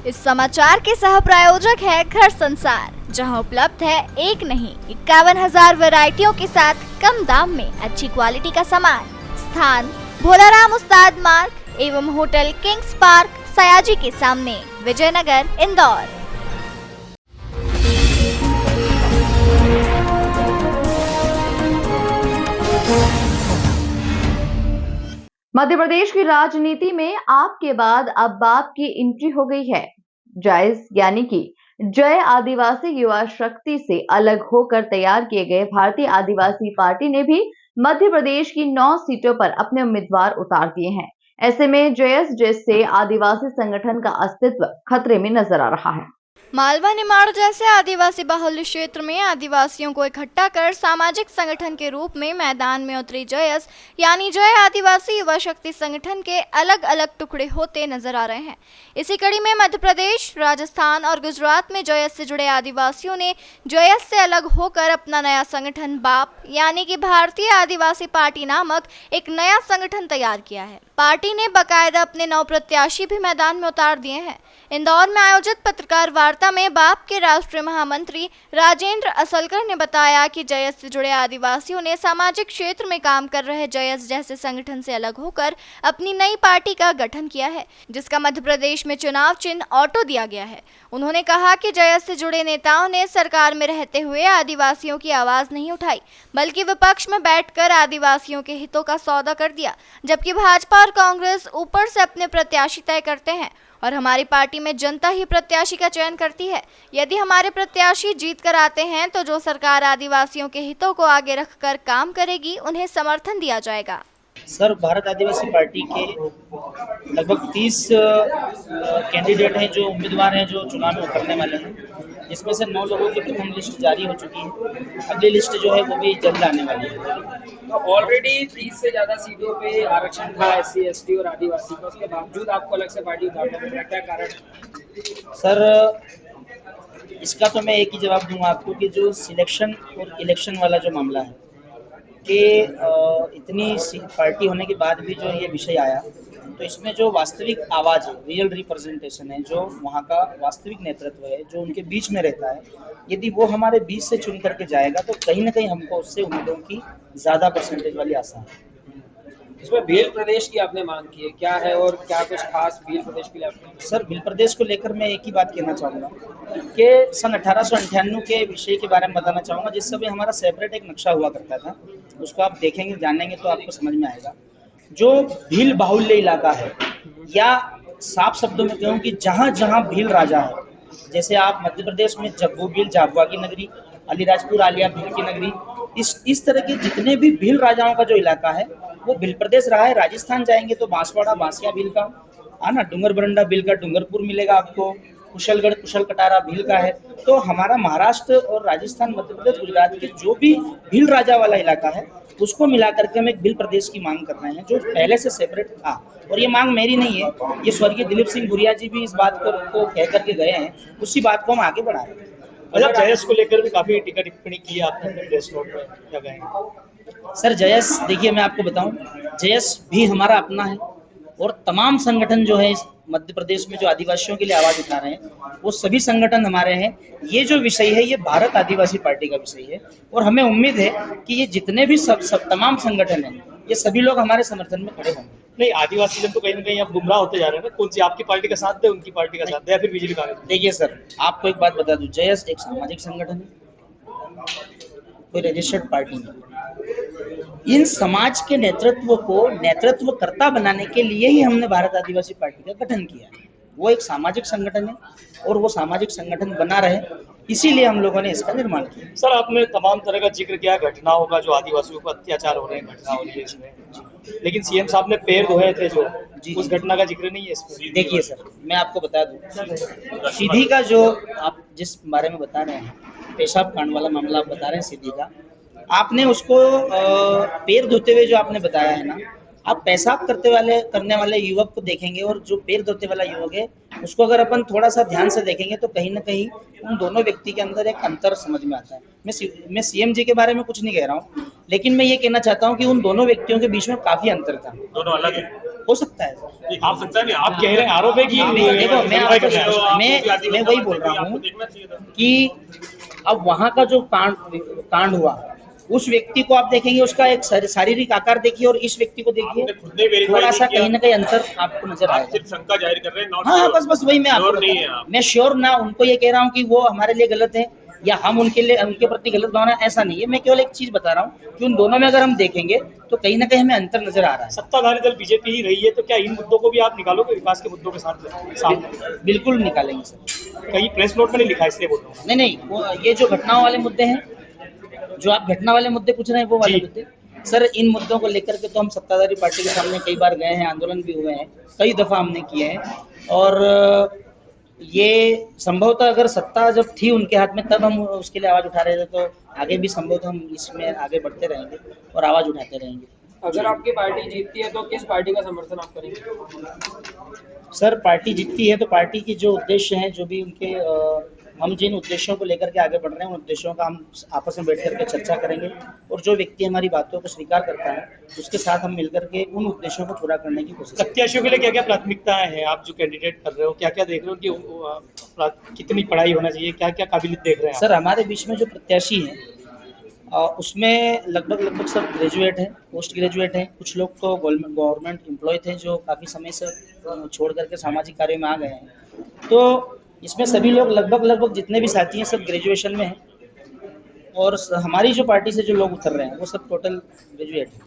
इस समाचार के सह प्रायोजक है घर संसार, जहां उपलब्ध है एक नहीं 51,000 वैरायटियों के साथ कम दाम में अच्छी क्वालिटी का सामान। स्थान भोलाराम उस्ताद मार्ग एवं होटल किंग्स पार्क सयाजी के सामने, विजयनगर, इंदौर। मध्य प्रदेश की राजनीति में आप के बाद अब बाप की एंट्री हो गई है। जायज यानी कि जय आदिवासी युवा शक्ति से अलग होकर तैयार किए गए भारतीय आदिवासी पार्टी ने भी मध्य प्रदेश की 9 सीटों पर अपने उम्मीदवार उतार दिए हैं। ऐसे में जयस जैसे आदिवासी संगठन का अस्तित्व खतरे में नजर आ रहा है। मालवा निमाड़ जैसे आदिवासी बाहुल्य क्षेत्र में आदिवासियों को इकट्ठा कर सामाजिक संगठन के रूप में मैदान में उतरी जयस यानी जय आदिवासी युवा शक्ति संगठन के अलग अलग टुकड़े होते नजर आ रहे हैं। इसी कड़ी में मध्य प्रदेश, राजस्थान और गुजरात में जयस से जुड़े आदिवासियों ने जयस से अलग होकर अपना नया संगठन बाप यानी कि भारतीय आदिवासी पार्टी नामक एक नया संगठन तैयार किया है। पार्टी ने बाकायदा अपने 9 प्रत्याशी भी मैदान में उतार दिए हैं। इंदौर में आयोजित पत्रकार वार्ता में बाप के राष्ट्रीय महामंत्री राजेंद्र असलकर ने बताया कि जयस से जुड़े आदिवासियों ने सामाजिक क्षेत्र में काम कर रहे जयस जैसे संगठन से अलग होकर अपनी नई पार्टी का गठन किया है, जिसका मध्य प्रदेश में चुनाव चिन्ह ऑटो दिया गया है। उन्होंने कहा कि जयस से जुड़े नेताओं ने सरकार में रहते हुए आदिवासियों की आवाज नहीं उठाई, बल्कि विपक्ष में बैठकर आदिवासियों के हितों का सौदा कर दिया, जबकि भाजपा और कांग्रेस ऊपर से अपने प्रत्याशी तय करते हैं और हमारी पार्टी में जनता ही प्रत्याशी का चयन करती है। यदि हमारे प्रत्याशी जीत कर आते हैं तो जो सरकार आदिवासियों के हितों को आगे रखकर काम करेगी, उन्हें समर्थन दिया जाएगा। सर, भारत आदिवासी पार्टी के लगभग 30 कैंडिडेट हैं, जो उम्मीदवार हैं, जो चुनाव में उतरने वाले हैं, जिसमें से 9 लोगों की प्रथम लिस्ट जारी हो चुकी है। अगली लिस्ट जो है वो भी जल्द आने वाली है। ऑलरेडी 30 से ज़्यादा सीटों पे आरक्षण था SC, ST और आदिवासी का, उसके बावजूद आपको अलग से पार्टी उतारना पड़ रहा है, क्या कारण? सर, इसका तो मैं एक ही जवाब दूंगा आपको कि जो सिलेक्शन और इलेक्शन वाला जो मामला है कि इतनी पार्टी होने के बाद भी जो ये विषय आया, तो इसमें जो वास्तविक आवाज़ है, रियल रिप्रेजेंटेशन है, जो वहाँ का वास्तविक नेतृत्व है, जो उनके बीच में रहता है, यदि वो हमारे बीच से चुन करके जाएगा तो कहीं ना कहीं हमको उससे उम्मीदों की ज़्यादा परसेंटेज वाली आशा है। इसमें भील प्रदेश की आपने मांग की है, क्या है और क्या कुछ खास भील प्रदेश के लिए आपने? सर, भील प्रदेश को लेकर मैं एक ही बात कहना चाहूँगा कि सन 1898 के विषय के बारे में बताना चाहूँगा, जिस समय हमारा सेपरेट एक नक्शा हुआ करता था। उसको आप देखेंगे, जानेंगे तो आपको समझ में आएगा। जो भील बाहुल्य इलाका है, या साफ शब्दों में कहूँ कि जहाँ जहाँ भील राजा है, जैसे आप मध्य प्रदेश में जग्गू भील जाबुआ की नगरी, अलीराजपुर आलिया भील की नगरी, इस तरह के जितने भी भील राजाओं का जो इलाका है वो भील प्रदेश रहा है। राजस्थान जाएंगे तो बांसवाड़ा बांसिया भील का, ना डूंगर बरंडा भील का डूंगरपुर मिलेगा आपको, कुशलगढ़ कुशल कटारा भील का है। तो हमारा महाराष्ट्र और राजस्थान, मध्य प्रदेश, गुजरात के जो भी भील राजा वाला इलाका है उसको मिला करके हम एक भील प्रदेश की मांग कर रहे हैं, जो पहले से सेपरेट था। और ये मांग मेरी नहीं है, ये स्वर्गीय दिलीप सिंह भुरिया जी भी इस बात को कह करके गए हैं, उसी बात को हम आगे बढ़ा रहे हैं। मतलब जयस को लेकर भी काफी टीका टिप्पणी की है आपने अपने प्रेस नोट में, क्या कहेंगे? सर, जयस, देखिए मैं आपको बताऊं, जयस भी हमारा अपना है और तमाम संगठन जो है इस मध्य प्रदेश में जो आदिवासियों के लिए आवाज उठा रहे हैं वो सभी संगठन हमारे हैं। ये जो विषय है ये भारत आदिवासी पार्टी का विषय है और हमें उम्मीद है कि ये जितने भी सब तमाम संगठन हैं, ये सभी लोग हमारे समर्थन में खड़े होंगे। नहीं, आदिवासी जन तो कहीं ना कहीं अब गुमराह होते जा रहे हैं ना, कौन सी आपकी पार्टी का साथ दे, उनकी पार्टी का साथ दे, या फिर बीजेपी का? देखिए सर, आपको एक बात बता दूं, जयस एक सामाजिक संगठन है, कोई रजिस्टर्ड पार्टी नहीं। इन समाज के नेतृत्व को नेतृत्वकर्ता बनाने के लिए ही हमने भारत आदिवासी पार्टी का गठन किया है। वो एक सामाजिक संगठन है और वो सामाजिक संगठन बना रहे, इसीलिए हम लोगों ने इसका निर्माण किया। सर, आपने तमाम तरह का जिक्र किया घटनाओं का, जो आदिवासियों पर अत्याचार हो रहे हैं, घटना हो रही है इसमें, लेकिन सीएम साहब ने पैर धोए थे, जो उस घटना का जिक्र नहीं है इसमें। देखिए सर, मैं आपको बता दूं, सीधी का जो आप जिस बारे में बता रहे हैं, पेशाब कांड वाला मामला आप बता रहे हैं सीधी का, आपने उसको पैर धोते हुए जो आपने बताया है ना, आप पेशाब करने वाले युवक को देखेंगे और जो पैर धोते वाला युवक है उसको अगर अपन थोड़ा सा ध्यान से देखेंगे तो कहीं ना कहीं उन दोनों व्यक्ति के अंदर एक अंतर समझ में आता है। मैं सीएम जी के बारे में कुछ नहीं कह रहा हूँ, लेकिन मैं ये कहना चाहता हूँ कि उन दोनों व्यक्तियों के बीच में काफी अंतर था। दोनों अलग है। हो सकता है। आप सकता नहीं, आप कह रहे हैं, आरोप है कि देखो मैं वही बोल रहा हूँ कि अब वहाँ का जो कांड हुआ, उस व्यक्ति को आप देखेंगे, उसका एक शारीरिक आकार देखिए और इस व्यक्ति को देखिए, थोड़ा सा कहीं ना कहीं अंतर आपको नजर आएगा। सिर्फ शंका जाहिर कर रहे हैं, हाँ बस वही मैं आपको नहीं है आप। मैं श्योर ना उनको ये कह रहा हूँ कि वो हमारे लिए गलत है या हम उनके प्रति गलत भावना, ऐसा नहीं है। मैं केवल एक चीज बता रहा हूँ कि उन दोनों में अगर हम देखेंगे तो कहीं ना कहीं हमें अंतर नजर आ रहा है। सत्ताधारी दल बीजेपी ही रही है, तो क्या इन मुद्दों को भी आप निकालोगे विकास के मुद्दों के साथ सामने? बिल्कुल निकालेंगे सर। कहीं प्रेस नोट में नहीं लिखा, इसलिए बोल रहा हूँ। नहीं वो ये जो घटनाओं वाले मुद्दे हैं, जो आप घटना वाले मुद्दे पूछ रहे हैं, वो वाले मुद्दे सर, इन मुद्दों को लेकर के तो हम सत्ताधारी पार्टी के सामने कई बार गए हैं, आंदोलन भी हुए हैं, कई दफा हमने किए हैं। और ये संभवतः अगर सत्ता जब थी उनके हाथ में तब हम उसके लिए आवाज उठा रहे थे, तो आगे भी संभवतः हम इसमें आगे बढ़ते रहेंगे और आवाज उठाते रहेंगे। अगर आपकी पार्टी जीतती है तो किस पार्टी का समर्थन आप करेंगे? सर, पार्टी जीतती है तो पार्टी की जो उद्देश्य हैं, जो भी उनके हम जिन उद्देश्यों को लेकर के आगे बढ़ रहे हैं, उन उद्देश्यों का हम आपस में बैठ करके चर्चा करेंगे और जो व्यक्ति हमारी बातों को स्वीकार करता है उसके साथ हम मिलकर के उन उद्देश्यों को पूरा करने की कोशिश करेंगे। प्रत्याशियों के लिए क्या क्या प्राथमिकताएं हैं? आप जो कैंडिडेट कर रहे हो, क्या क्या देख रहे हो कि कितनी पढ़ाई होना चाहिए, क्या क्या काबिलियत देख रहे हैं? सर, हमारे बीच में जो प्रत्याशी हैं उसमें लगभग सब ग्रेजुएट हैं, पोस्ट ग्रेजुएट हैं, कुछ लोग तो गवर्नमेंट एम्प्लॉय थे जो काफ़ी समय से छोड़ करके सामाजिक कार्यों में आ गए हैं। तो इसमें सभी लोग लगभग जितने भी साथी हैं सब ग्रेजुएशन में हैं और हमारी जो पार्टी से जो लोग उतर रहे हैं वो सब टोटल ग्रेजुएट हैं।